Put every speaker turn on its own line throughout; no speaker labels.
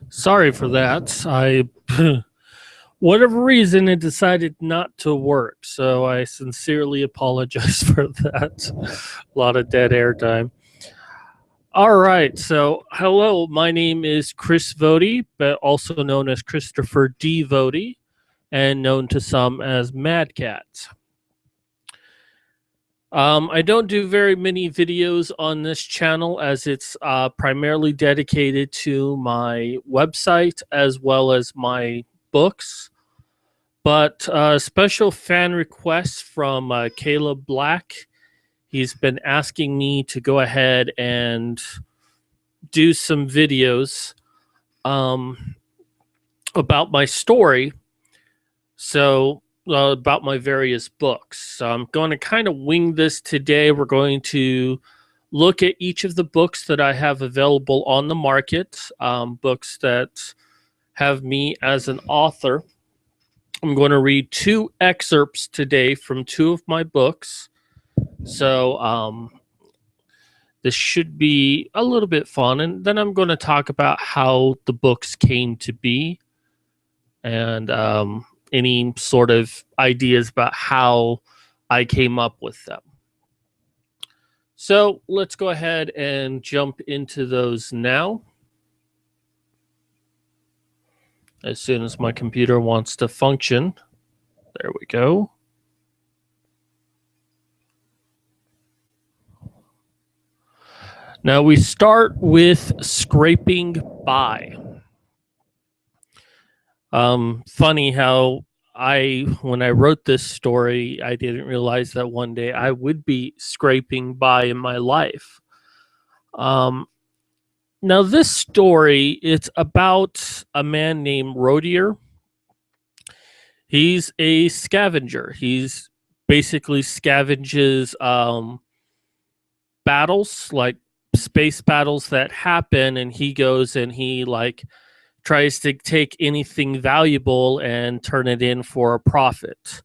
Sorry for that. Whatever reason, it decided not to work. So I sincerely apologize for that. A lot of dead air time. All right. So, hello. My name is Chris Vody, but also known as Christopher D. Vody, and known to some as Mad Cat. I don't do very many videos on this channel as it's primarily dedicated to my website as well as my books. But special fan request from Caleb Black. He's been asking me to go ahead and do some videos um, about my story. So, about my various books. So, I'm going to kind of wing this today. We're going to look at each of the books that I have available on the market, books that have me as an author. I'm going to read two excerpts today from two of my books. So, this should be a little bit fun. And then I'm going to talk about how the books came to be and any sort of ideas about how I came up with them. So, let's go ahead and jump into those now. As soon as my computer wants to function. There we go. Now we start with scraping by. Funny how when I wrote this story, I didn't realize that one day I would be scraping by in my life. Now this story, it's about a man named Rodier. He's a scavenger. He's basically scavenges battles, like space battles that happen, and he goes and he like tries to take anything valuable and turn it in for a profit.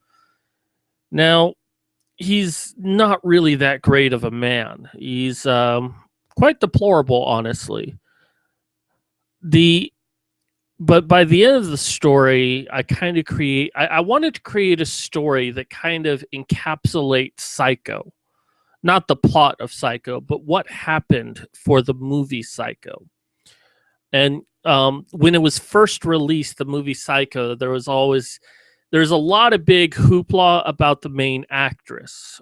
Now, he's not really that great of a man. He's quite deplorable, honestly. But by the end of the story, I wanted to create a story that kind of encapsulates Psycho. Not the plot of Psycho, but what happened for the movie Psycho. And when it was first released, the movie Psycho, there's a lot of big hoopla about the main actress.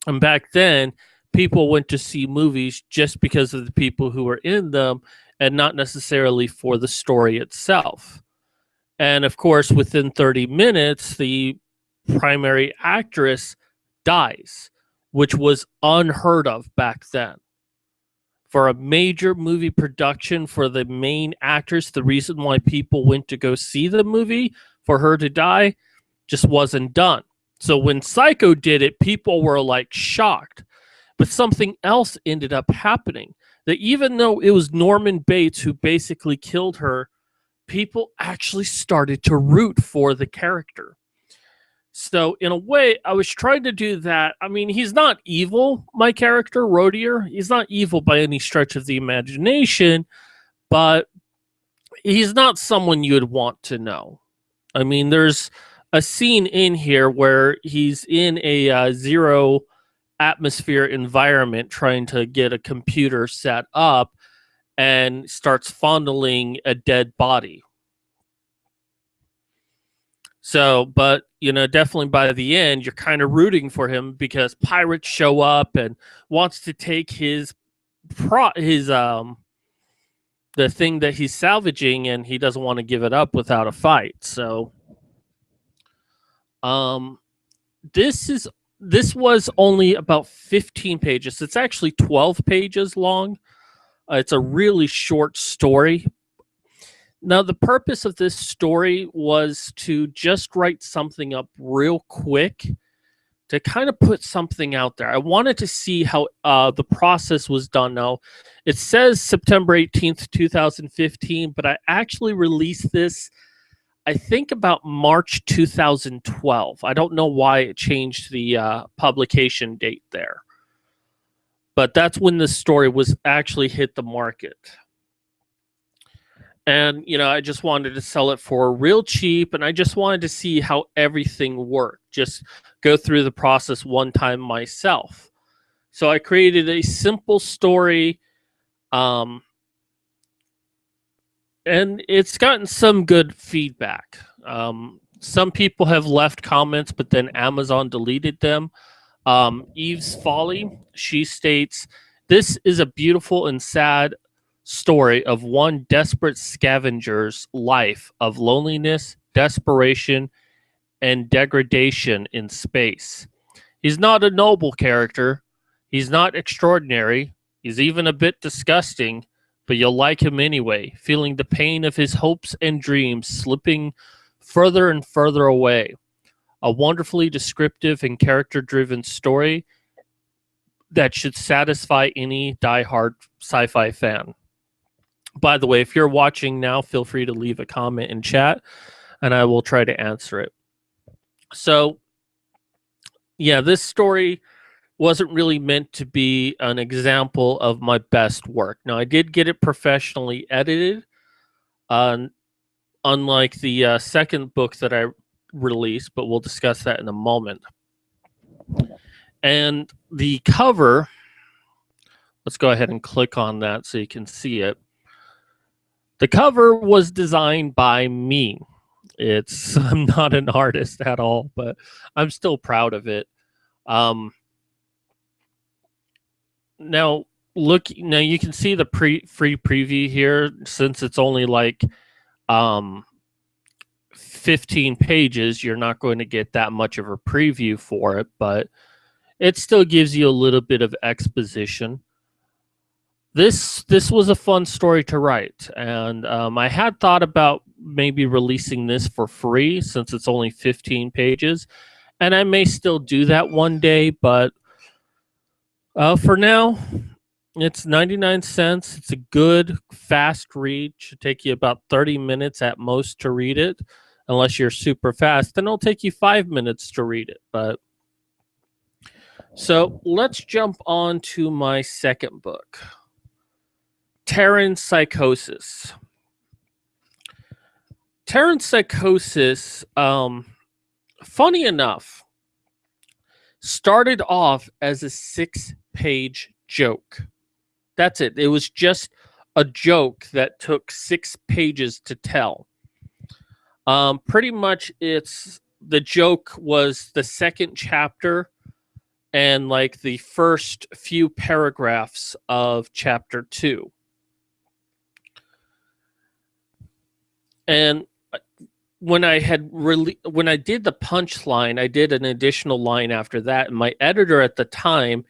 And back then, people went to see movies just because of the people who were in them and not necessarily for the story itself. And of course, within 30 minutes, the primary actress dies, which was unheard of back then. For a major movie production, for the main actress, the reason why people went to go see the movie, for her to die, just wasn't done. So when Psycho did it, people were like shocked. But something else ended up happening. That even though it was Norman Bates who basically killed her, people actually started to root for the character. So in a way, I was trying to do that. I mean, he's not evil, my character, Rodier. He's not evil by any stretch of the imagination, but he's not someone you'd want to know. I mean, there's a scene in here where he's in a zero atmosphere environment trying to get a computer set up and starts fondling a dead body. So, but definitely by the end, you're kind of rooting for him because pirates show up and wants to take his the thing that he's salvaging, and he doesn't want to give it up without a fight. So, this was only about 15 pages. It's actually 12 pages long. It's a really short story. Now, the purpose of this story was to just write something up real quick to kind of put something out there. I wanted to see how the process was done. Now, it says September 18th, 2015, but I actually released this, I think, about March 2012. I don't know why it changed the publication date there. But that's when the story was actually hit the market. And, I just wanted to sell it for real cheap, and I just wanted to see how everything worked. Just go through the process one time myself. So I created a simple story, um, and it's gotten some good feedback. Some people have left comments, but then Amazon deleted them. Eve's Folly, she states, "This is a beautiful and sad story of one desperate scavenger's life of loneliness, desperation, and degradation in space. He's not a noble character. He's not extraordinary. He's even a bit disgusting, but you'll like him anyway, feeling the pain of his hopes and dreams slipping further and further away. A wonderfully descriptive and character driven story that should satisfy any diehard sci fi fan." By the way, if you're watching now, feel free to leave a comment in chat and I will try to answer it. So, yeah, this story wasn't really meant to be an example of my best work. Now, I did get it professionally edited, unlike the second book that I released, but we'll discuss that in a moment. And the cover, let's go ahead and click on that so you can see it. The cover was designed by me. I'm not an artist at all, but I'm still proud of it. Now you can see the free preview here. Since it's only like 15 pages, you're not going to get that much of a preview for it, but it still gives you a little bit of exposition. This was a fun story to write, and I had thought about maybe releasing this for free since it's only 15 pages, and I may still do that one day, but for now, it's 99 cents. It's a good, fast read. Should take you about 30 minutes at most to read it, unless you're super fast. Then it'll take you 5 minutes to read it. But so let's jump on to my second book, Terran Psychosis. Terran Psychosis, funny enough, started off as a 6-page joke. That's it. It was just a joke that took 6 pages to tell. Pretty much the joke was the second chapter and like the first few paragraphs of chapter 2. And when I did the punchline, I did an additional line after that. And my editor at the time,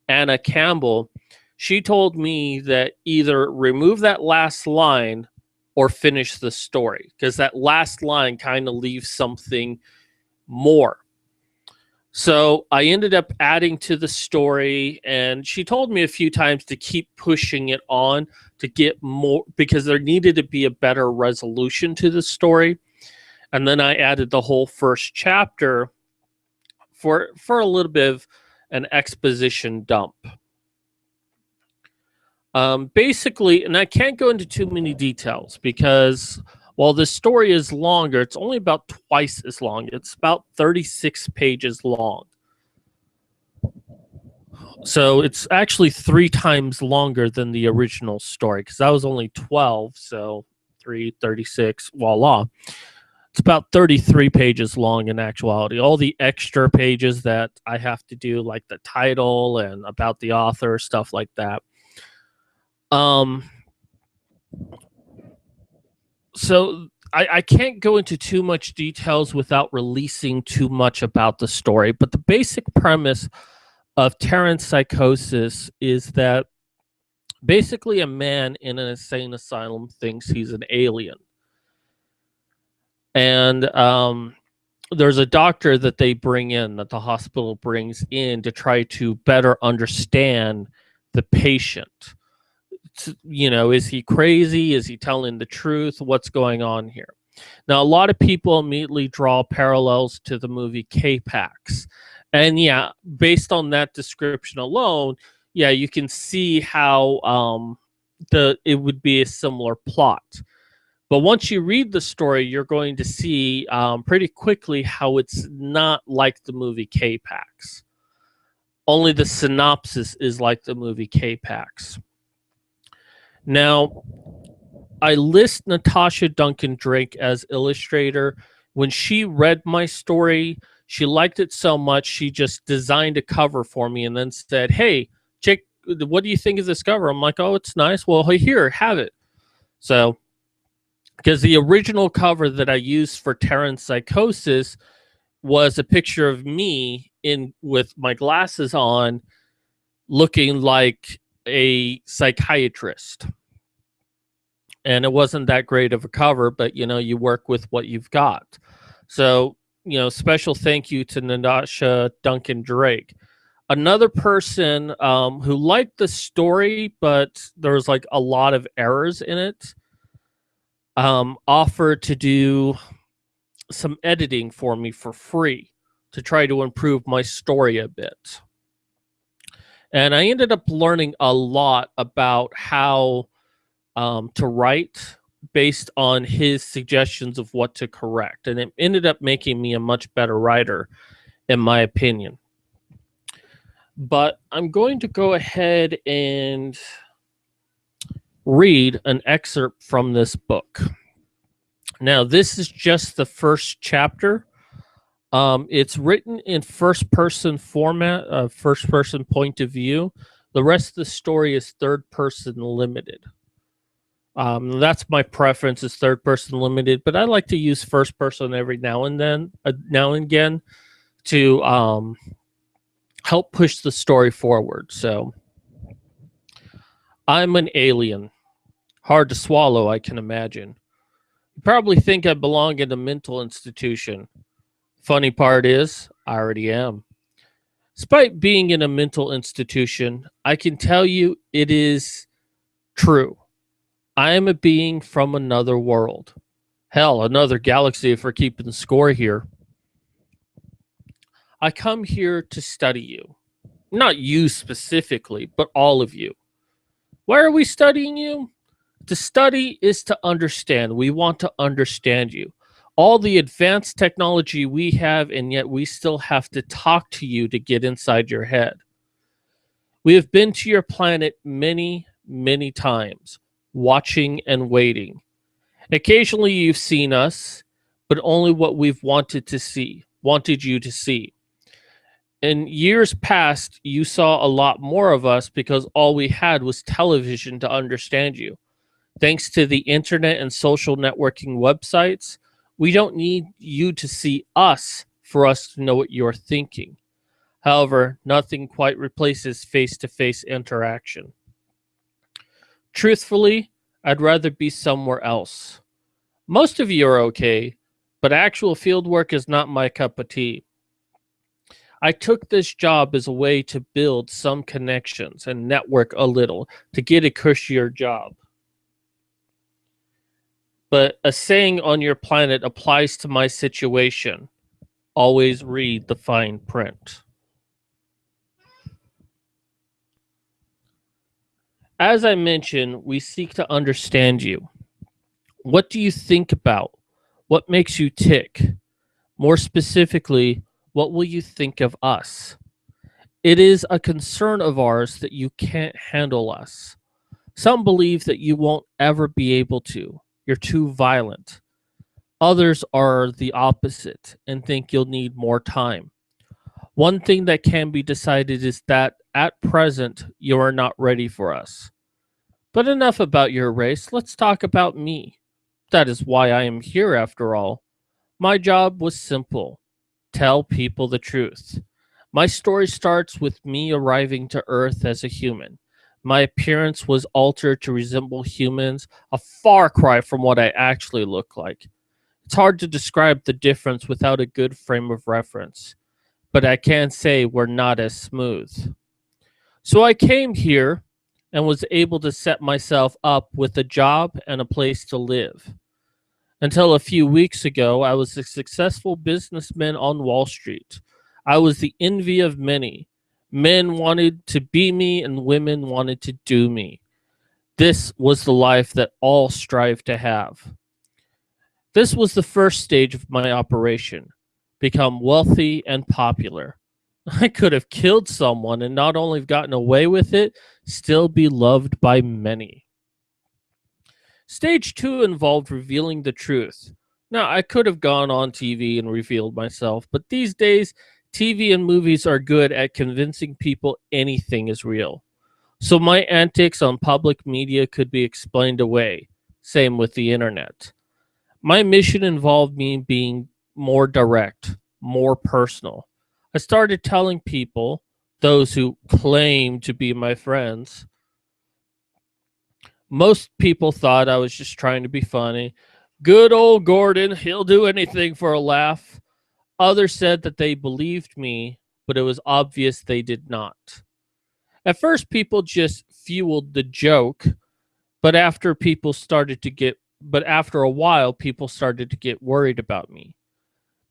Anna Campbell, she told me that either remove that last line or finish the story, because that last line kind of leaves something more. So I ended up adding to the story, and she told me a few times to keep pushing it on to get more, because there needed to be a better resolution to the story. And then I added the whole first chapter for a little bit of an exposition dump. Basically, and I can't go into too many details because while the story is longer, it's only about twice as long. It's about 36 pages long. So it's actually 3 times longer than the original story, because that was only 12. So 3, 36, voila. It's about 33 pages long in actuality. All the extra pages that I have to do, like the title and about the author, stuff like that. So I can't go into too much details without releasing too much about the story, but the basic premise of Terran Psychosis is that basically a man in an insane asylum thinks he's an alien. And there's a doctor that they bring in, that the hospital brings in to try to better understand the patient. Is he crazy? Is he telling the truth? What's going on here? Now, a lot of people immediately draw parallels to the movie K-Pax. And yeah, based on that description alone, yeah, you can see how it would be a similar plot. But once you read the story, you're going to see pretty quickly how it's not like the movie K-Pax. Only the synopsis is like the movie K-Pax. Now, I list Natasha Duncan Drake as illustrator. When she read my story, she liked it so much, she just designed a cover for me and then said, "Hey, Jake, what do you think of this cover?" I'm like, "Oh, it's nice. Well, here, have it." So, because the original cover that I used for Terran's Psychosis was a picture of me in with my glasses on, looking like a psychiatrist. And it wasn't that great of a cover, but you work with what you've got. So, special thank you to Natasha Duncan Drake. Another person who liked the story, but there was like a lot of errors in it, offered to do some editing for me for free to try to improve my story a bit. And I ended up learning a lot about how to write based on his suggestions of what to correct. And it ended up making me a much better writer, in my opinion. But I'm going to go ahead and read an excerpt from this book. Now, this is just the first chapter. It's written in first-person format, first-person point of view. The rest of the story is third-person limited. That's my preference, is third-person limited, but I like to use first-person every now and again, to help push the story forward. So, I'm an alien. Hard to swallow, I can imagine. You probably think I belong in a mental institution. Funny part is, I already am. Despite being in a mental institution, I can tell you it is true. I am a being from another world. Hell, another galaxy if we're keeping score here. I come here to study you. Not you specifically, but all of you. Why are we studying you? To study is to understand. We want to understand you. All the advanced technology we have, and yet we still have to talk to you to get inside your head. We have been to your planet many, many times, watching and waiting. Occasionally you've seen us, but only what we've wanted you to see. In years past, you saw a lot more of us because all we had was television to understand you. Thanks to the internet and social networking websites, we don't need you to see us for us to know what you're thinking. However, nothing quite replaces face-to-face interaction. Truthfully, I'd rather be somewhere else. Most of you are okay, but actual field work is not my cup of tea. I took this job as a way to build some connections and network a little to get a cushier job. But a saying on your planet applies to my situation. Always read the fine print. As I mentioned, we seek to understand you. What do you think about? What makes you tick? More specifically, what will you think of us? It is a concern of ours that you can't handle us. Some believe that you won't ever be able to. You're too violent. Others are the opposite and think you'll need more time. One thing that can be decided is that at present you are not ready for us. But enough about your race, let's talk about me. That is why I am here after all. My job was simple. Tell people the truth. My story starts with me arriving to Earth as a human. My appearance was altered to resemble humans, a far cry from what I actually look like. It's hard to describe the difference without a good frame of reference, but I can say we're not as smooth. So I came here and was able to set myself up with a job and a place to live. Until a few weeks ago, I was a successful businessman on Wall Street. I was the envy of many. Men wanted to be me and women wanted to do me. This was the life that all strive to have. This was the first stage of my operation: become wealthy and popular. I could have killed someone and not only gotten away with it, still be loved by many. Stage two involved revealing the truth. Now, I could have gone on TV and revealed myself, but these days, TV and movies are good at convincing people anything is real. So my antics on public media could be explained away. Same with the internet. My mission involved me being more direct, more personal. I started telling people, those who claim to be my friends, most people thought I was just trying to be funny. Good old Gordon, he'll do anything for a laugh. Others said that they believed me, but it was obvious they did not. At first, people just fueled the joke, but after a while, people started to get worried about me.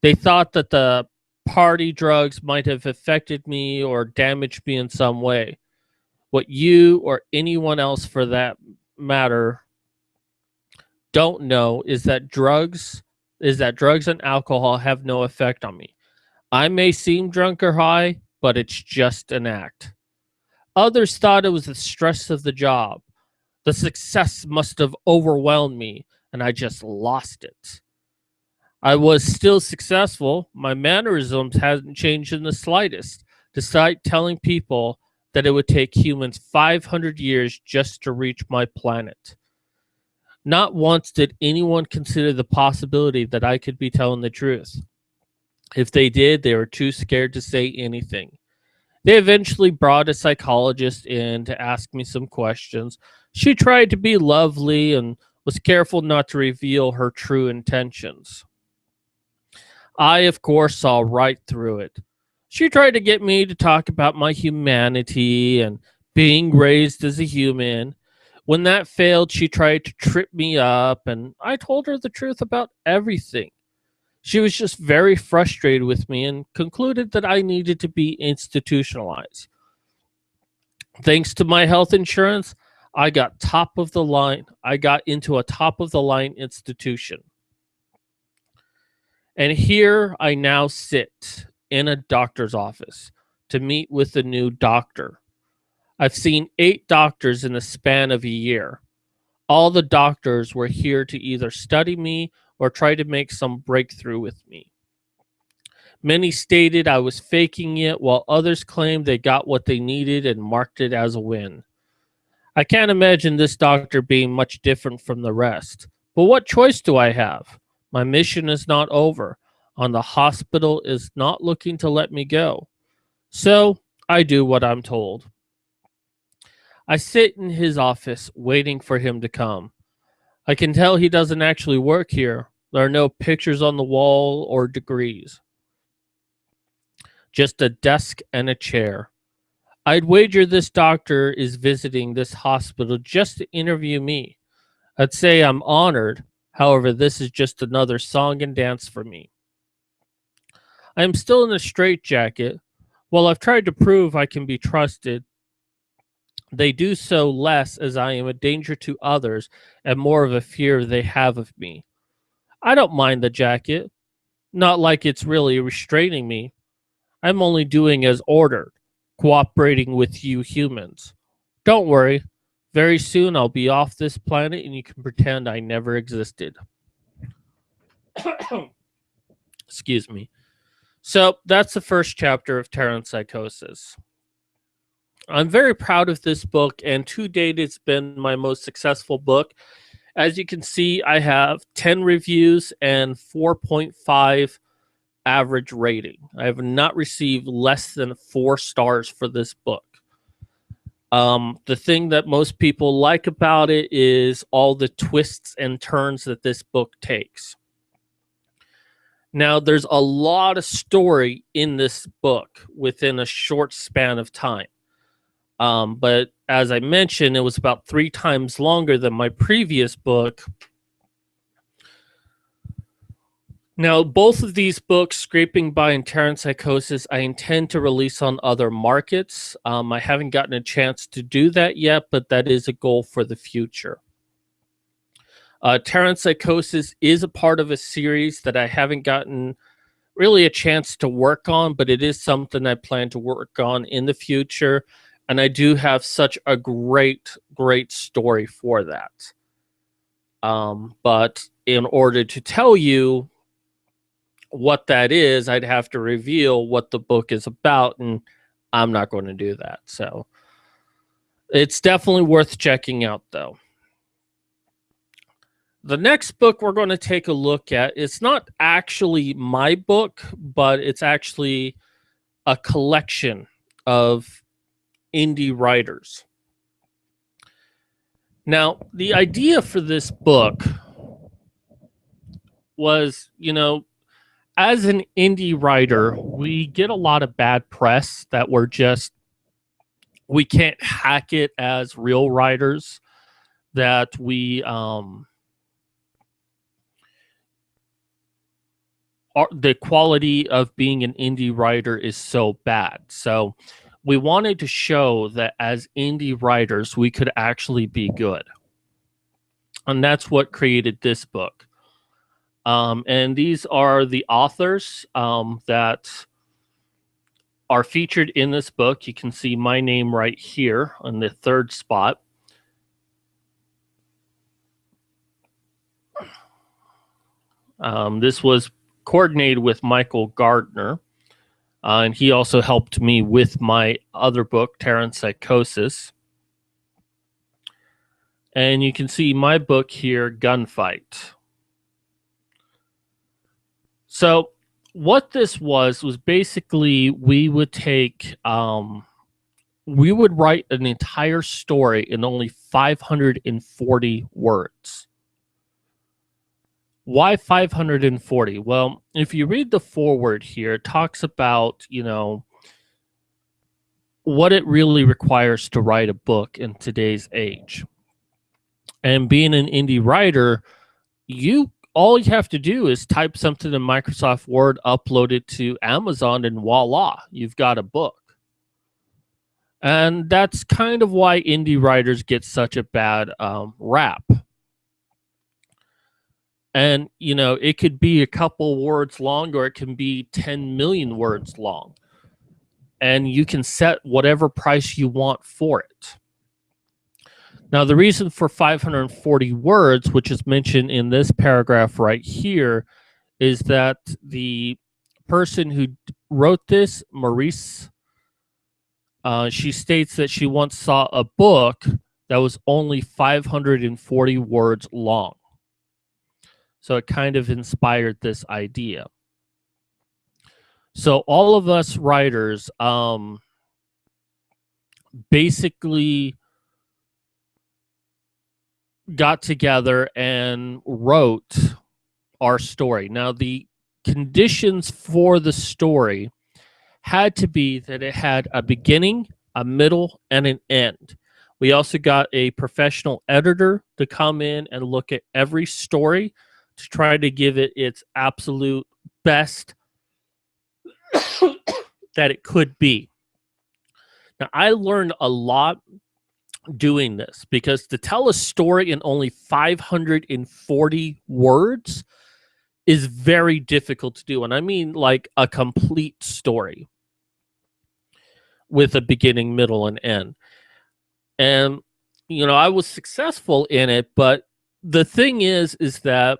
They thought that the party drugs might have affected me or damaged me in some way. What you or anyone else for that matter don't know is that drugs and alcohol have no effect on me. I may seem drunk or high, but it's just an act. Others thought it was the stress of the job. The success must have overwhelmed me and I just lost it. I was still successful. My mannerisms hadn't changed in the slightest, despite telling people that it would take humans 500 years just to reach my planet. Not once did anyone consider the possibility that I could be telling the truth. If they did, they were too scared to say anything. They eventually brought a psychologist in to ask me some questions. She tried to be lovely and was careful not to reveal her true intentions. I, of course, saw right through it. She tried to get me to talk about my humanity and being raised as a human. When that failed, she tried to trip me up, and I told her the truth about everything. She was just very frustrated with me and concluded that I needed to be institutionalized. Thanks to my health insurance, I got top of the line. I got into a top of the line institution. And here I now sit in a doctor's office to meet with a new doctor. I've seen 8 doctors in the span of a year. All the doctors were here to either study me or try to make some breakthrough with me. Many stated I was faking it, while others claimed they got what they needed and marked it as a win. I can't imagine this doctor being much different from the rest. But what choice do I have? My mission is not over, and the hospital is not looking to let me go. So I do what I'm told. I sit in his office waiting for him to come. I can tell he doesn't actually work here. There are no pictures on the wall or degrees, just a desk and a chair. I'd wager this doctor is visiting this hospital just to interview me. I'd say I'm honored. However, this is just another song and dance for me. I am still in a straitjacket. While I've tried to prove I can be trusted, they do so less as I am a danger to others and more of a fear they have of me. I don't mind the jacket, not like it's really restraining me. I'm only doing as ordered, cooperating with you humans. Don't worry, very soon I'll be off this planet and you can pretend I never existed. Excuse me. So that's the first chapter of Terran Psychosis. I'm very proud of this book, and to date, it's been my most successful book. As you can see, I have 10 reviews and 4.5 average rating. I have not received less than 4 stars for this book. The thing that most people like about it is all the twists and turns that this book takes. Now, there's a lot of story in this book within a short span of time. But as I mentioned, it was about 3 times longer than my previous book. Now, both of these books, Scraping By and Terran Psychosis, I intend to release on other markets. I haven't gotten a chance to do that yet, but that is a goal for the future. Terran Psychosis is a part of a series that I haven't gotten really a chance to work on, but it is something I plan to work on in the future. And I do have such a great story for that. But in order to tell you what that is, I'd have to reveal what the book is about, and I'm not going to do that. So it's definitely worth checking out, though. The next book we're going to take a look at, it's not actually my book, but it's actually a collection of indie writers. Now, the idea for this book was, as an indie writer, we get a lot of bad press that we can't hack it as real writers, that the quality of being an indie writer is so bad. So we wanted to show that as indie writers, we could actually be good. And that's what created this book. And these are the authors that are featured in this book. You can see my name right here on the third spot. This was coordinated with Michael Gardner, and he also helped me with my other book, Terran Psychosis. And you can see my book here, Gunfight. So what this was basically we would write an entire story in only 540 words. Why 540? Well, if you read the foreword here, it talks about, what it really requires to write a book in today's age. And being an indie writer, all you have to do is type something in Microsoft Word, upload it to Amazon, and voila, you've got a book. And that's kind of why indie writers get such a bad rap. And, it could be a couple words long, or it can be 10 million words long. And you can set whatever price you want for it. Now, the reason for 540 words, which is mentioned in this paragraph right here, is that the person who wrote this, Maurice, she states that she once saw a book that was only 540 words long. So it kind of inspired this idea. So all of us writers basically got together and wrote our story. Now, the conditions for the story had to be that it had a beginning, a middle, and an end. We also got a professional editor to come in and look at every story to try to give it its absolute best that it could be. Now, I learned a lot doing this, because to tell a story in only 540 words is very difficult to do. And I mean like a complete story with a beginning, middle, and end. And, I was successful in it, but the thing is that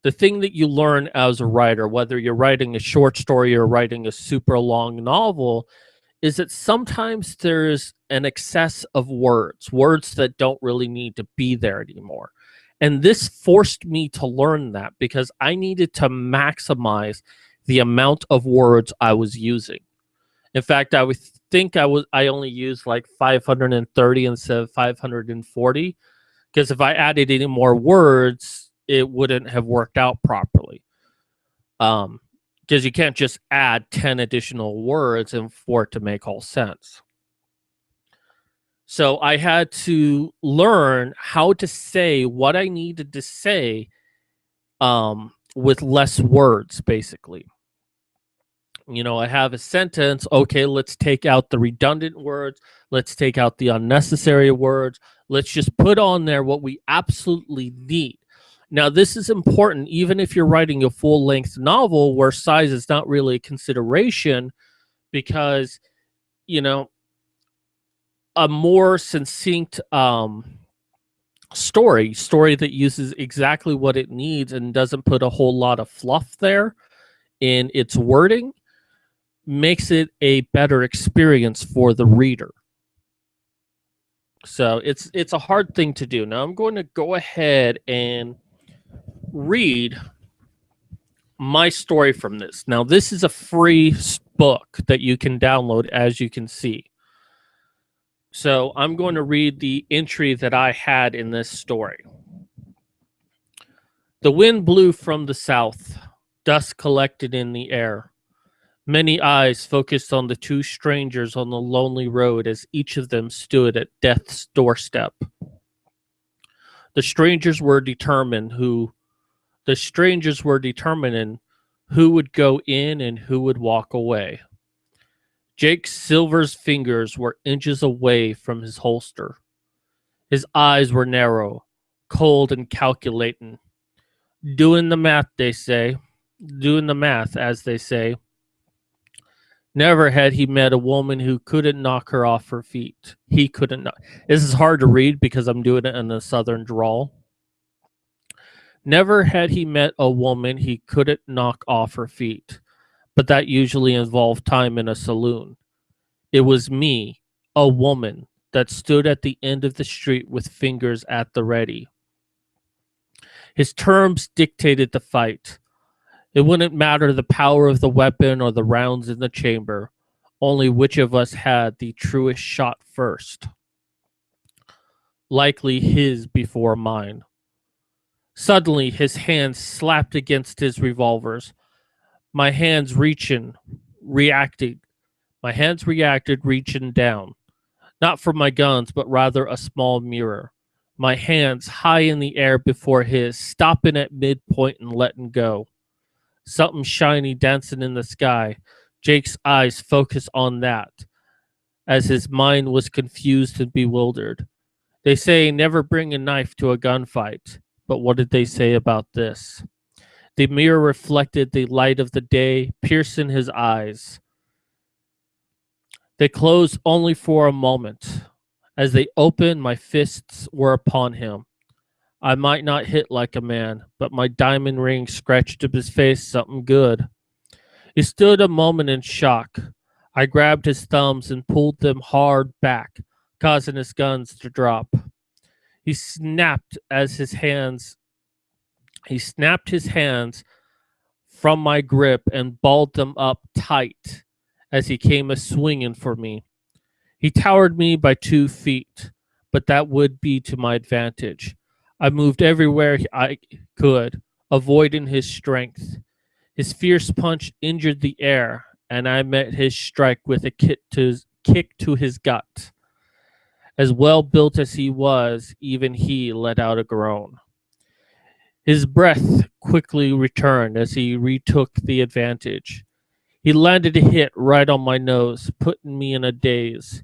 the thing that you learn as a writer, whether you're writing a short story or writing a super long novel, is that sometimes there's an excess of words that don't really need to be there anymore. And this forced me to learn that, because I needed to maximize the amount of words I was using. In fact, I would think I only used like 530 instead of 540, because if I added any more words, it wouldn't have worked out properly. Because you can't just add 10 additional words and for it to make all sense. So I had to learn how to say what I needed to say with less words, basically. I have a sentence. Okay, let's take out the redundant words. Let's take out the unnecessary words. Let's just put on there what we absolutely need. Now, this is important even if you're writing a full length novel where size is not really a consideration, because, you know, a more succinct story that uses exactly what it needs and doesn't put a whole lot of fluff there in its wording makes it a better experience for the reader. So it's a hard thing to do. Now I'm going to go ahead and read my story from this. Now this is a free book that you can download, as you can see. So I'm going to read the entry that I had in this story. The wind blew from the south. Dust collected in the air. Many eyes focused on the two strangers on the lonely road as each of them stood at death's doorstep. The strangers were determining who would go in and who would walk away. Jake Silver's fingers were inches away from his holster. His eyes were narrow, cold and calculating. Doing the math, as they say. Never had he met a woman who couldn't knock her off her feet. He couldn't knock. This is hard to read because I'm doing it in a southern drawl. Never had he met a woman he couldn't knock off her feet, but that usually involved time in a saloon. It was me, a woman, that stood at the end of the street with fingers at the ready. His terms dictated the fight. It wouldn't matter the power of the weapon or the rounds in the chamber, only which of us had the truest shot first. Likely his before mine. Suddenly his hands slapped against his revolvers. My hands reacted, reaching down. Not for my guns, but rather a small mirror. My hands high in the air before his, stopping at midpoint and letting go. Something shiny dancing in the sky. Jake's eyes focused on that, as his mind was confused and bewildered. They say never bring a knife to a gunfight, but what did they say about this? The mirror reflected the light of the day, piercing his eyes. They closed only for a moment. As they opened, my fists were upon him. I might not hit like a man, but my diamond ring scratched up his face something good. He stood a moment in shock. I grabbed his thumbs and pulled them hard back, causing his guns to drop. He snapped his hands from my grip and balled them up tight as he came a-swinging for me. He towered me by 2 feet, but that would be to my advantage. I moved everywhere I could, avoiding his strength. His fierce punch injured the air, and I met his strike with a kick to his gut. As well built as he was, even he let out a groan. His breath quickly returned as he retook the advantage. He landed a hit right on my nose, putting me in a daze.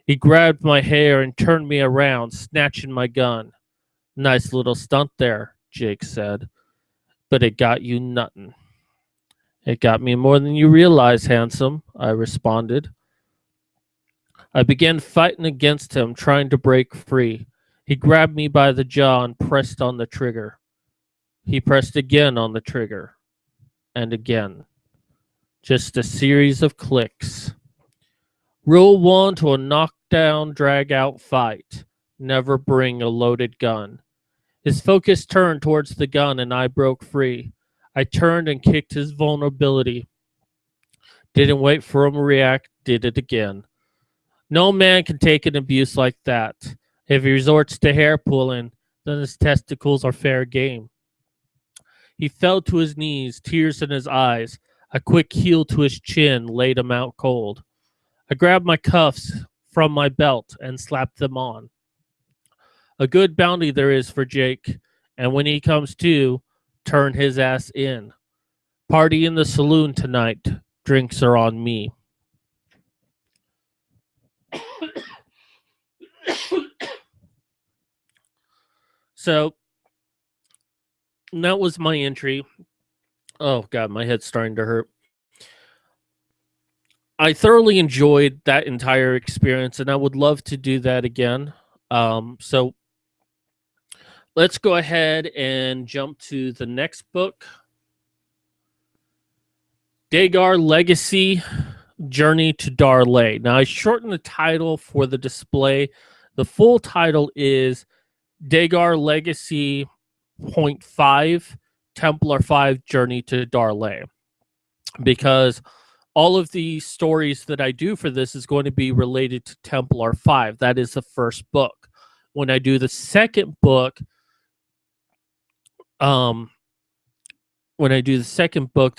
He grabbed my hair and turned me around, snatching my gun. Nice little stunt there, Jake said. But it got you nothing. It got me more than you realize, handsome, I responded. I began fighting against him, trying to break free. He grabbed me by the jaw and pressed on the trigger. He pressed again on the trigger. And again. Just a series of clicks. Rule 1 to a knockdown, drag-out fight. Never bring a loaded gun. His focus turned towards the gun and I broke free. I turned and kicked his vulnerability. Didn't wait for him to react, did it again. No man can take an abuse like that. If he resorts to hair pulling, then his testicles are fair game. He fell to his knees, tears in his eyes. A quick heel to his chin laid him out cold. I grabbed my cuffs from my belt and slapped them on. A good bounty there is for Jake, and when he comes to, turn his ass in. Party in the saloon tonight. drinks are on me. So that was my entry. Oh God, my head's starting to hurt. I thoroughly enjoyed that entire experience, and I would love to do that again. So let's go ahead and jump to the next book, Dagar Legacy, Journey to Darley. Now, I shortened the title for the display. The full title is Dagar Legacy .5, Templar 5, Journey to Darley, because all of the stories that I do for this is going to be related to Templar 5. That is the first book. When I do the second book, there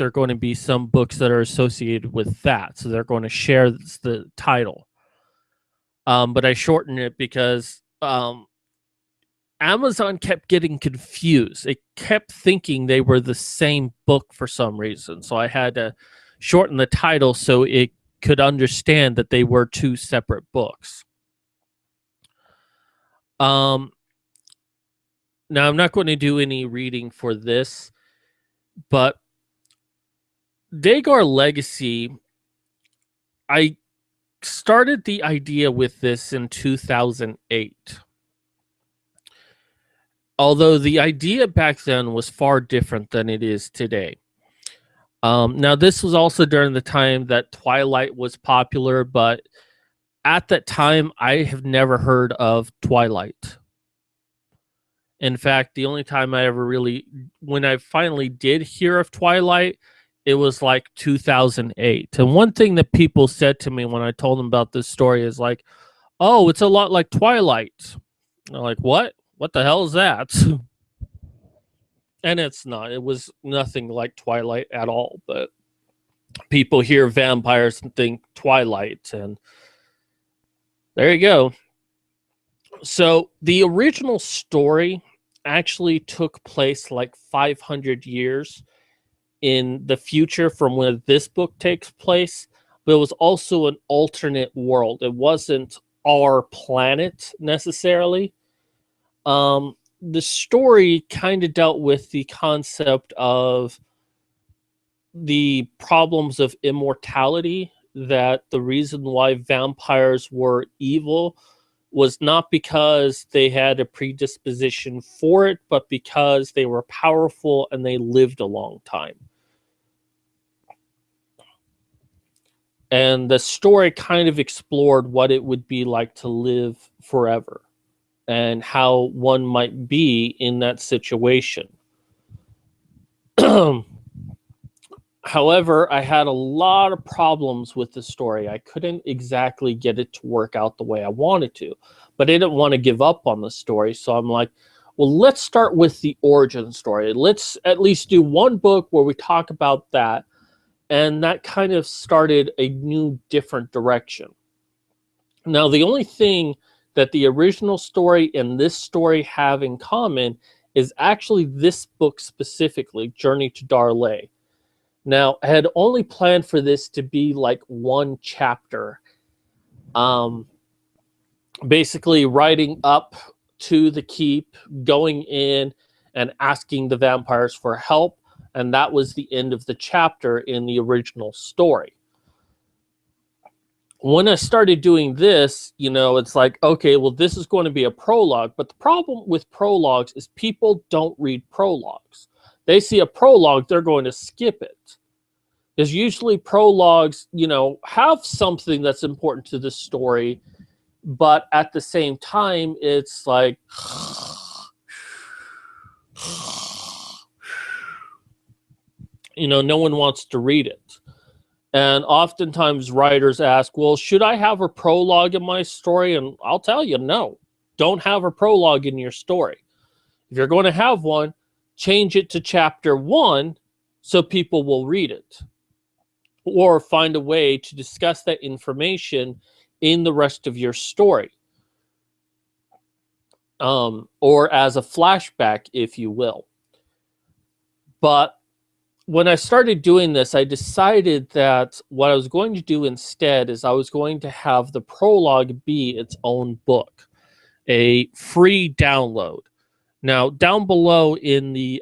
are going to be some books that are associated with that. So they're going to share the title. But I shortened it because Amazon kept getting confused. It kept thinking they were the same book for some reason. So I had to shorten the title so it could understand that they were two separate books. Now, I'm not going to do any reading for this, but Dagar Legacy, I started the idea with this in 2008. Although the idea back then was far different than it is today. Now, this was also during the time that Twilight was popular, but at that time, I have never heard of Twilight. In fact, the only time I ever when I finally did hear of Twilight, it was like 2008. And one thing that people said to me when I told them about this story is like, oh, it's a lot like Twilight. And I'm like, what? What the hell is that? And it's not. It was nothing like Twilight at all. But people hear vampires and think Twilight. And there you go. So the original story actually took place like 500 years in the future from when this book takes place. But it was also an alternate world. It wasn't our planet necessarily. The story kind of dealt with the concept of the problems of immortality, that the reason why vampires were evil was not because they had a predisposition for it, but because they were powerful and they lived a long time. And the story kind of explored what it would be like to live forever and how one might be in that situation. However, I had a lot of problems with the story. I couldn't exactly get it to work out the way I wanted to, but I didn't want to give up on the story. So I'm like, well, let's start with the origin story. Let's at least do one book where we talk about that. And that kind of started a new, different direction. Now, the only thing that the original story and this story have in common is actually this book specifically, Journey to Darley. Now, I had only planned for this to be like one chapter. Basically riding up to the keep, going in and asking the vampires for help. And that was the end of the chapter in the original story. When I started doing this, it's like, okay, well, this is going to be a prologue. But the problem with prologues is people don't read prologues. They see a prologue, they're going to skip it. Because usually prologues, have something that's important to the story. But at the same time, it's like... no one wants to read it. And oftentimes writers ask, well, should I have a prologue in my story? And I'll tell you, no, don't have a prologue in your story. If you're going to have one, change it to chapter 1 so people will read it. Or find a way to discuss that information in the rest of your story. Or as a flashback, if you will. But when I started doing this, I decided that what I was going to do instead is I was going to have the prologue be its own book, a free download. Now, down below in the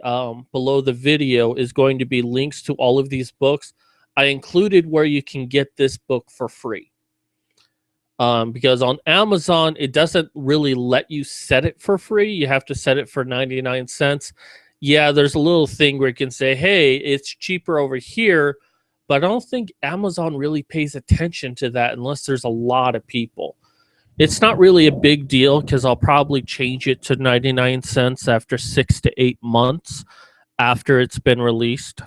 below the video is going to be links to all of these books. I included where you can get this book for free. Because on Amazon, it doesn't really let you set it for free. You have to set it for 99 cents. Yeah, there's a little thing where you can say, hey, it's cheaper over here. But I don't think Amazon really pays attention to that unless there's a lot of people. It's not really a big deal because I'll probably change it to 99 cents after 6 to 8 months after it's been released.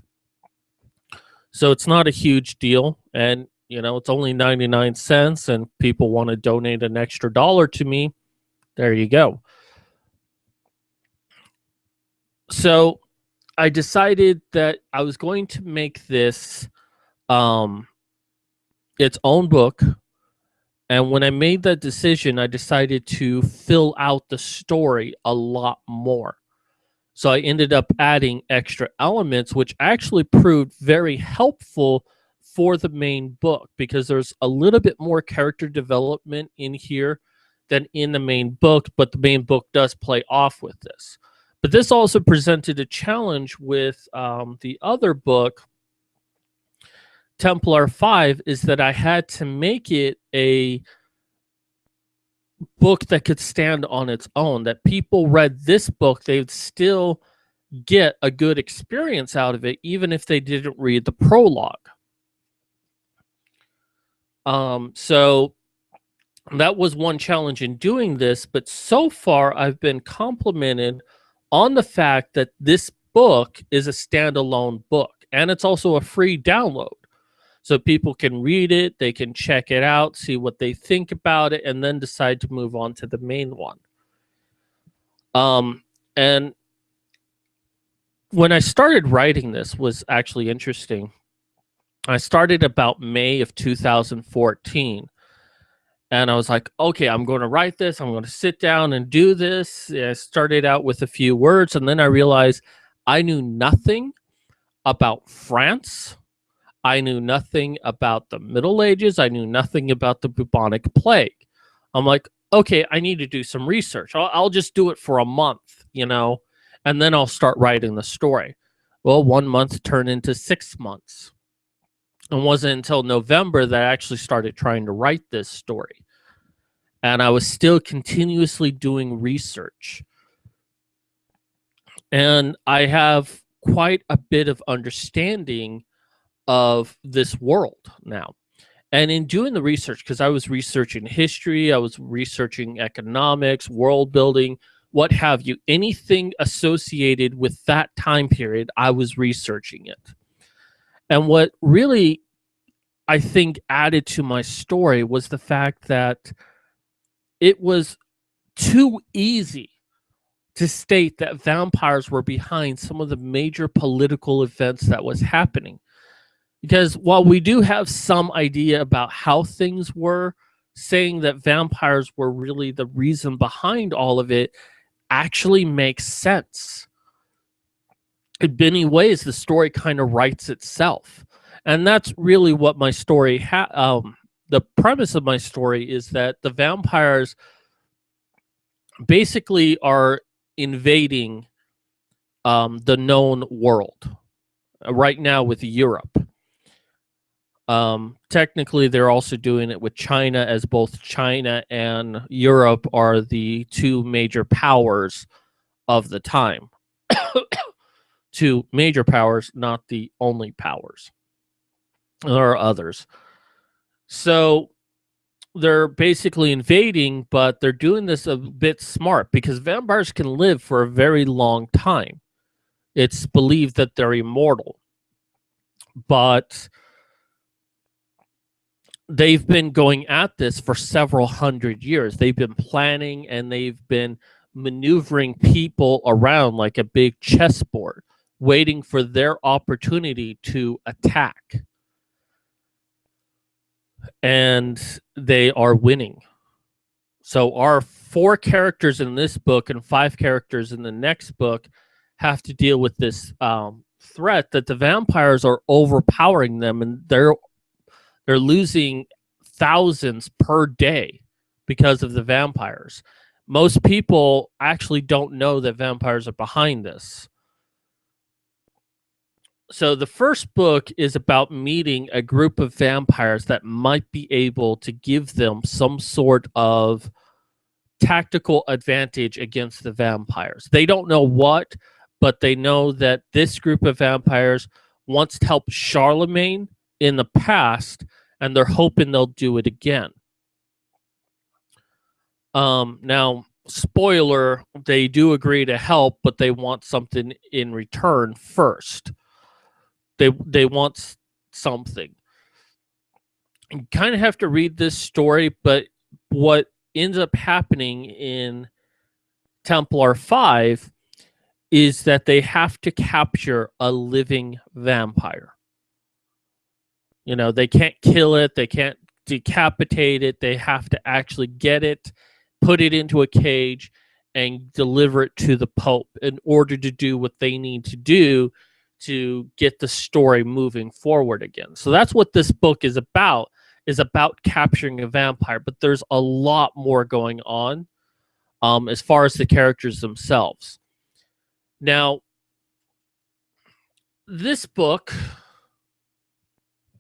So it's not a huge deal. And, you know, it's only 99 cents and people want to donate an extra dollar to me. There you go. So I decided that I was going to make this its own book. And when I made that decision, I decided to fill out the story a lot more. So I ended up adding extra elements, which actually proved very helpful for the main book because there's a little bit more character development in here than in the main book, but the main book does play off with this. But this also presented a challenge with the other book, Templar 5, is that I had to make it a book that could stand on its own, that people read this book, they would still get a good experience out of it, even if they didn't read the prologue. So that was one challenge in doing this, but so far I've been complimented on the fact that this book is a standalone book, and it's also a free download. So people can read it, they can check it out, see what they think about it, and then decide to move on to the main one. And when I started writing this was actually interesting. I started about May of 2014. And I was like, okay, I'm going to write this. I'm going to sit down and do this. I started out with a few words, and then I realized I knew nothing about France. I knew nothing about the Middle Ages. I knew nothing about the bubonic plague. I'm like, okay, I need to do some research. I'll just do it for a month, you know, and then I'll start writing the story. Well, 1 month turned into 6 months. It wasn't until November that I actually started trying to write this story. And I was still continuously doing research. And I have quite a bit of understanding of this world now. And in doing the research, because I was researching history, I was researching economics, world building, what have you, anything associated with that time period, I was researching it. And what really, I think, added to my story was the fact that it was too easy to state that vampires were behind some of the major political events that was happening. Because while we do have some idea about how things were, saying that vampires were really the reason behind all of it actually makes sense. In many ways, the story kind of writes itself. And that's really what my story the premise of my story is that the vampires basically are invading the known world right now with Europe. Technically, they're also doing it with China, as both China and Europe are the two major powers of the time. Two major powers, not the only powers. There are others. So they're basically invading, but they're doing this a bit smart because vampires can live for a very long time. It's believed that they're immortal. But they've been going at this for several hundred years. They've been planning and they've been maneuvering people around like a big chessboard, waiting for their opportunity to attack. And they are winning. So our 4 characters in this book and 5 characters in the next book have to deal with this threat that the vampires are overpowering them, and they're losing thousands per day because of the vampires. Most people actually don't know that vampires are behind this. So the first book is about meeting a group of vampires that might be able to give them some sort of tactical advantage against the vampires. They don't know what, but they know that this group of vampires once helped Charlemagne in the past, and they're hoping they'll do it again. Now, spoiler, they do agree to help, but they want something in return first. They want something. You kind of have to read this story, but what ends up happening in Templar 5 is that they have to capture a living vampire. You know, they can't kill it, they can't decapitate it, they have to actually get it, put it into a cage, and deliver it to the Pope in order to do what they need to do to get the story moving forward again. So that's what this book is about capturing a vampire, but there's a lot more going on as far as the characters themselves. Now, this book,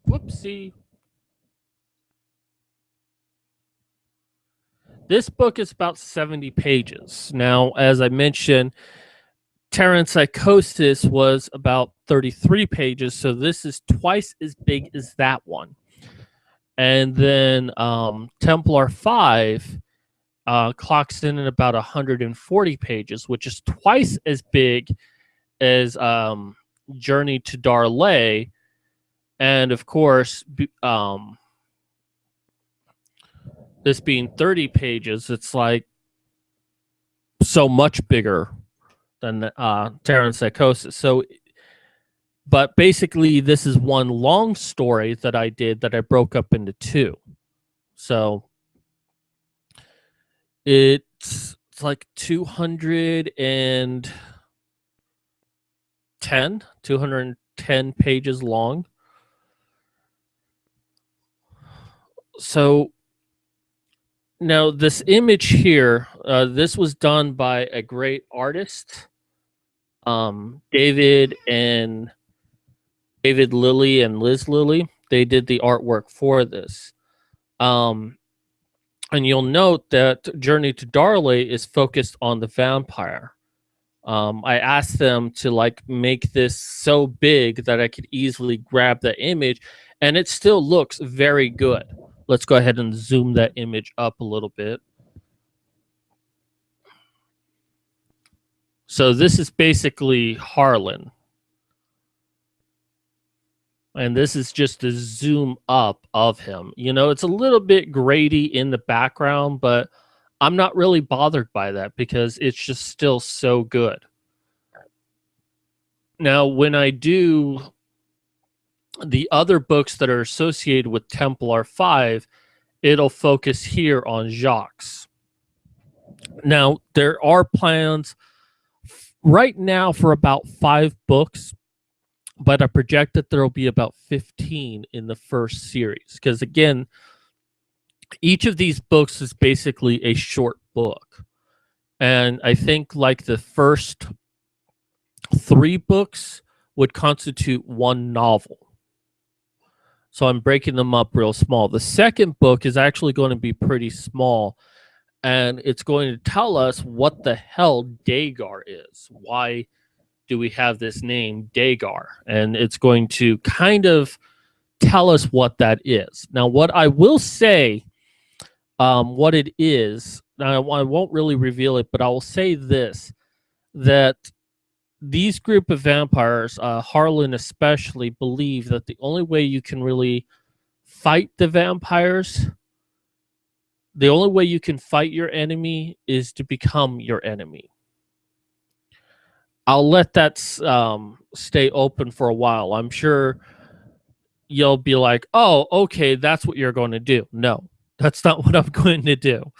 whoopsie. This book is about 70 pages. Now, as I mentioned, Terran Psychosis was about 33 pages, so this is twice as big as that one. And then Templar 5 clocks in at about 140 pages, which is twice as big as Journey to Darley. And of course, this being 30 pages, it's like so much bigger than Terran Psychosis. So, but basically, this is one long story that I did that I broke up into two. So it's like 210 pages long. So now this image here, this was done by a great artist, David Lilly and Liz Lilly. They did the artwork for this. And you'll note that Journey to Darley is focused on the vampire. I asked them to like make this so big that I could easily grab the image, and it still looks very good. Let's go ahead and zoom that image up a little bit. So this is basically Harlan. And this is just a zoom up of him. You know, it's a little bit grady in the background, but I'm not really bothered by that because it's just still so good. Now, when I do the other books that are associated with Templar 5, it'll focus here on Jacques. Now, there are plans right now for about 5 books, but I project that there will be about 15 in the first series. Because again, each of these books is basically a short book. And I think like the first 3 books would constitute one novel. So I'm breaking them up real small. The second book is actually going to be pretty small, and it's going to tell us what the hell Dagar is. Why do we have this name Dagar? And it's going to kind of tell us what that is. Now, what I will say, what it is, now I won't really reveal it, but I will say this, that these group of vampires, Harlan especially, believe that the only way you can really fight the vampires, the only way you can fight your enemy is to become your enemy. I'll let that stay open for a while. I'm sure you'll be like, oh, okay, that's what you're going to do. No, that's not what I'm going to do.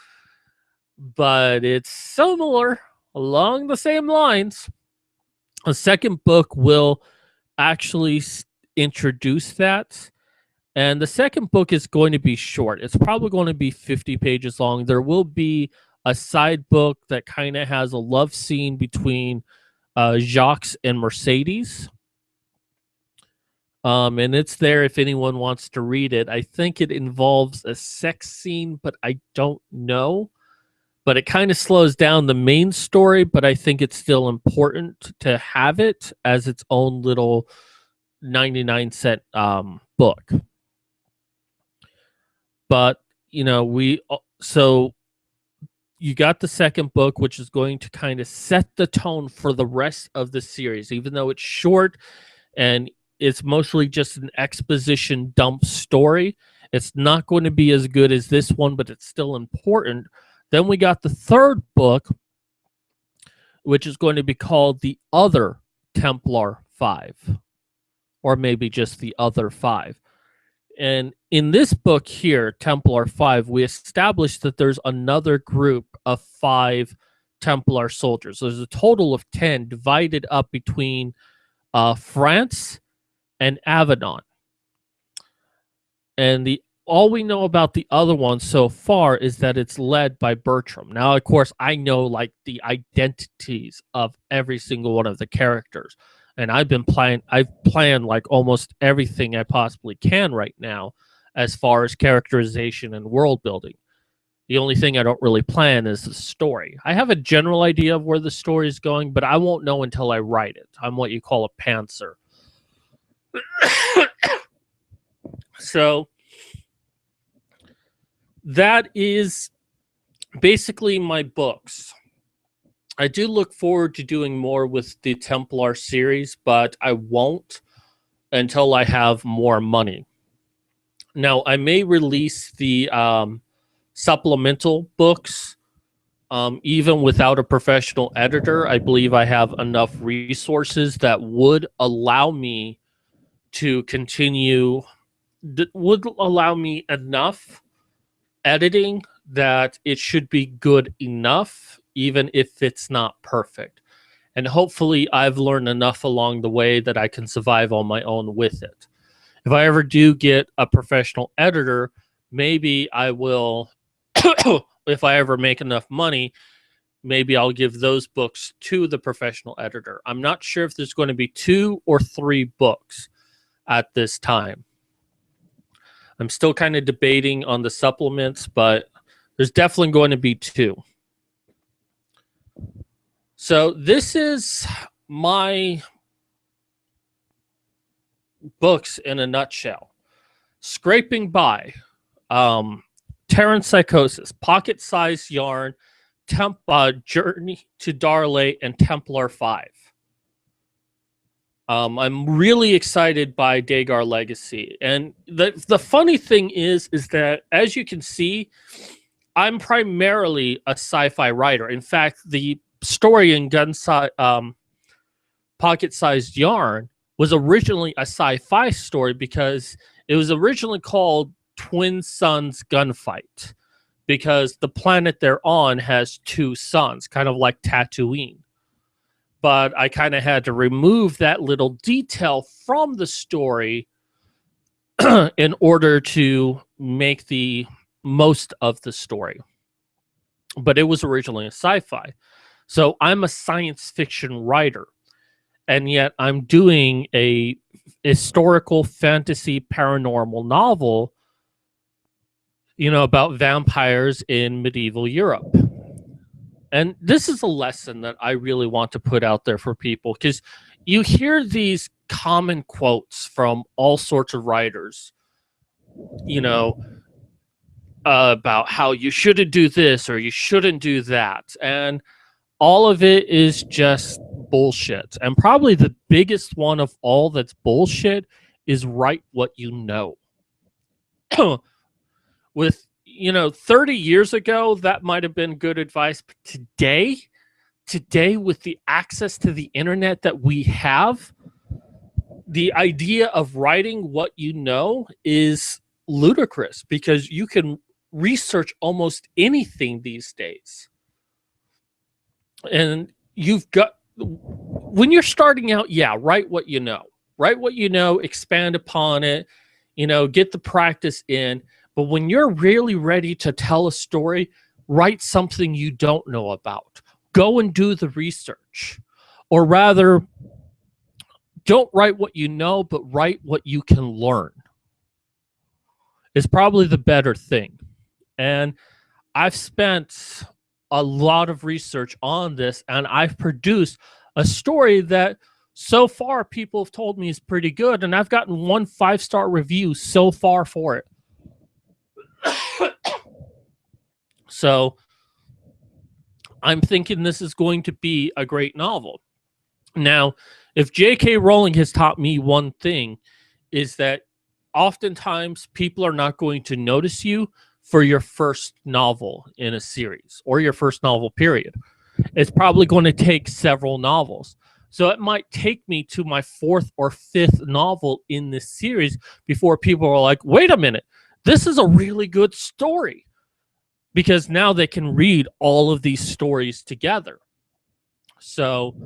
But it's similar along the same lines. The second book will actually introduce that. And the second book is going to be short. It's probably going to be 50 pages long. There will be a side book that kind of has a love scene between Jacques and Mercedes. And it's there if anyone wants to read it. I think it involves a sex scene, but I don't know. But it kind of slows down the main story, but I think it's still important to have it as its own little 99-cent book. But, so you got the second book, which is going to kind of set the tone for the rest of the series, even though it's short and it's mostly just an exposition dump story. It's not going to be as good as this one, but it's still important. Then we got the third book, which is going to be called The Other Templar 5, or maybe just The Other 5. And in this book here, Templar 5, we established that there's another group of 5 Templar soldiers. So there's a total of 10 divided up between France and Avedon. And all we know about the other one so far is that it's led by Bertram. Now, of course, I know like the identities of every single one of the characters. And I've planned like almost everything I possibly can right now as far as characterization and world building. The only thing I don't really plan is the story. I have a general idea of where the story is going, but I won't know until I write it. I'm what you call a pantser. So that is basically my books. I do look forward to doing more with the Templar series, but I won't until I have more money. Now, I may release the supplemental books even without a professional editor. I believe I have enough resources that would allow me to continue, would allow me enough editing that it should be good enough, even if it's not perfect. And hopefully I've learned enough along the way that I can survive on my own with it. If I ever do get a professional editor, maybe I will, if I ever make enough money, maybe I'll give those books to the professional editor. I'm not sure if there's going to be 2 or 3 books at this time. I'm still kind of debating on the supplements, but there's definitely going to be 2. So this is my books in a nutshell. Scraping By, Terran Psychosis, Pocket Sized Yarn, Journey to Darley, and Templar 5. I'm really excited by Dagar Legacy. And the funny thing is that, as you can see, I'm primarily a sci-fi writer. In fact, the story in Pocket-Sized Yarn was originally a sci-fi story because it was originally called Twin Suns Gunfight, because the planet they're on has 2 suns, kind of like Tatooine. But I kind of had to remove that little detail from the story in order to make the most of the story. But it was originally a sci-fi. So I'm a science fiction writer, and yet I'm doing a historical fantasy paranormal novel, about vampires in medieval Europe. And this is a lesson that I really want to put out there for people, because you hear these common quotes from all sorts of writers, about how you shouldn't do this or you shouldn't do that. And all of it is just bullshit. And probably the biggest one of all that's bullshit is write what you know. With 30 years ago, that might have been good advice. But today, with the access to the internet that we have, the idea of writing what you know is ludicrous, because you can research almost anything these days. And when you're starting out, write what you know. Write what you know, expand upon it, get the practice in. But when you're really ready to tell a story, write something you don't know about. Go and do the research. Or rather, don't write what you know, but write what you can learn. Is probably the better thing. And I've spent a lot of research on this, and I've produced a story that so far people have told me is pretty good, and I've gotten 1 5-star review so far for it. So I'm thinking this is going to be a great novel. Now, if J.K. Rowling has taught me one thing, is that oftentimes people are not going to notice you for your first novel in a series or your first novel period. It's probably going to take several novels. So it might take me to my 4th or 5th novel in this series before people are like, wait a minute, this is a really good story. Because now they can read all of these stories together. So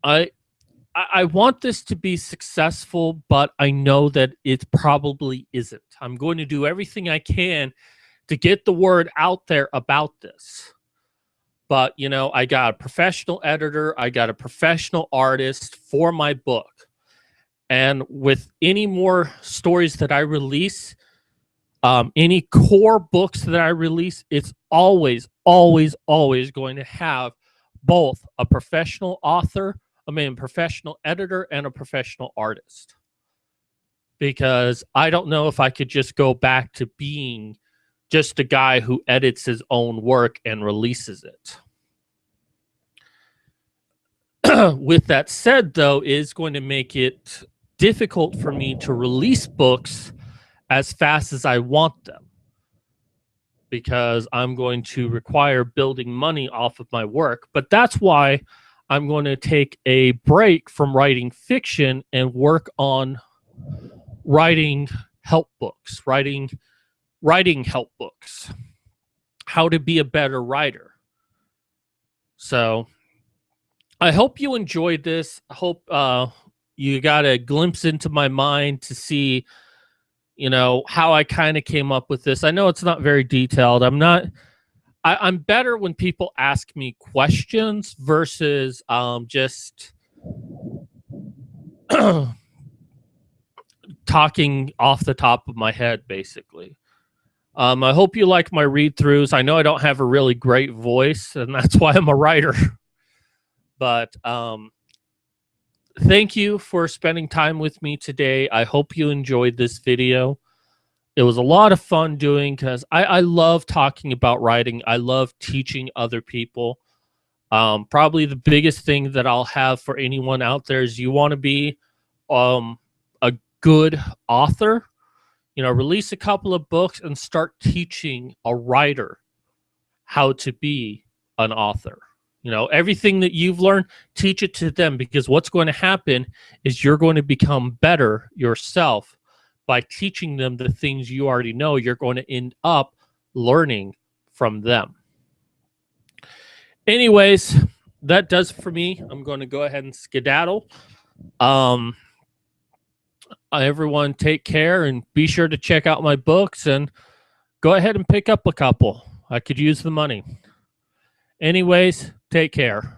I want this to be successful, but I know that it probably isn't. I'm going to do everything I can to get the word out there about this. But, I got a professional editor. I got a professional artist for my book. And with any more stories that I release, any core books that I release, it's always, always, always going to have both a professional professional editor and a professional artist. Because I don't know if I could just go back to being just a guy who edits his own work and releases it. With that said, though, it is going to make it difficult for me to release books as fast as I want them, because I'm going to require building money off of my work. But that's why I'm going to take a break from writing fiction and work on writing help books, writing help books, how to be a better writer. So I hope you enjoyed this. I hope you got a glimpse into my mind to see, how I kind of came up with this. I know it's not very detailed. I'm better when people ask me questions versus just talking off the top of my head, basically. I hope you like my read-throughs. I know I don't have a really great voice, and that's why I'm a writer. But thank you for spending time with me today. I hope you enjoyed this video. It was a lot of fun doing, because I love talking about writing. I love teaching other people. Probably the biggest thing that I'll have for anyone out there is you want to be a good author. Release a couple of books and start teaching a writer how to be an author. Everything that you've learned, teach it to them, because what's going to happen is you're going to become better yourself by teaching them the things you already know. You're going to end up learning from them. Anyways, that does it for me. I'm going to go ahead and skedaddle. Everyone take care, and be sure to check out my books and go ahead and pick up a couple. I could use the money. Anyways, take care.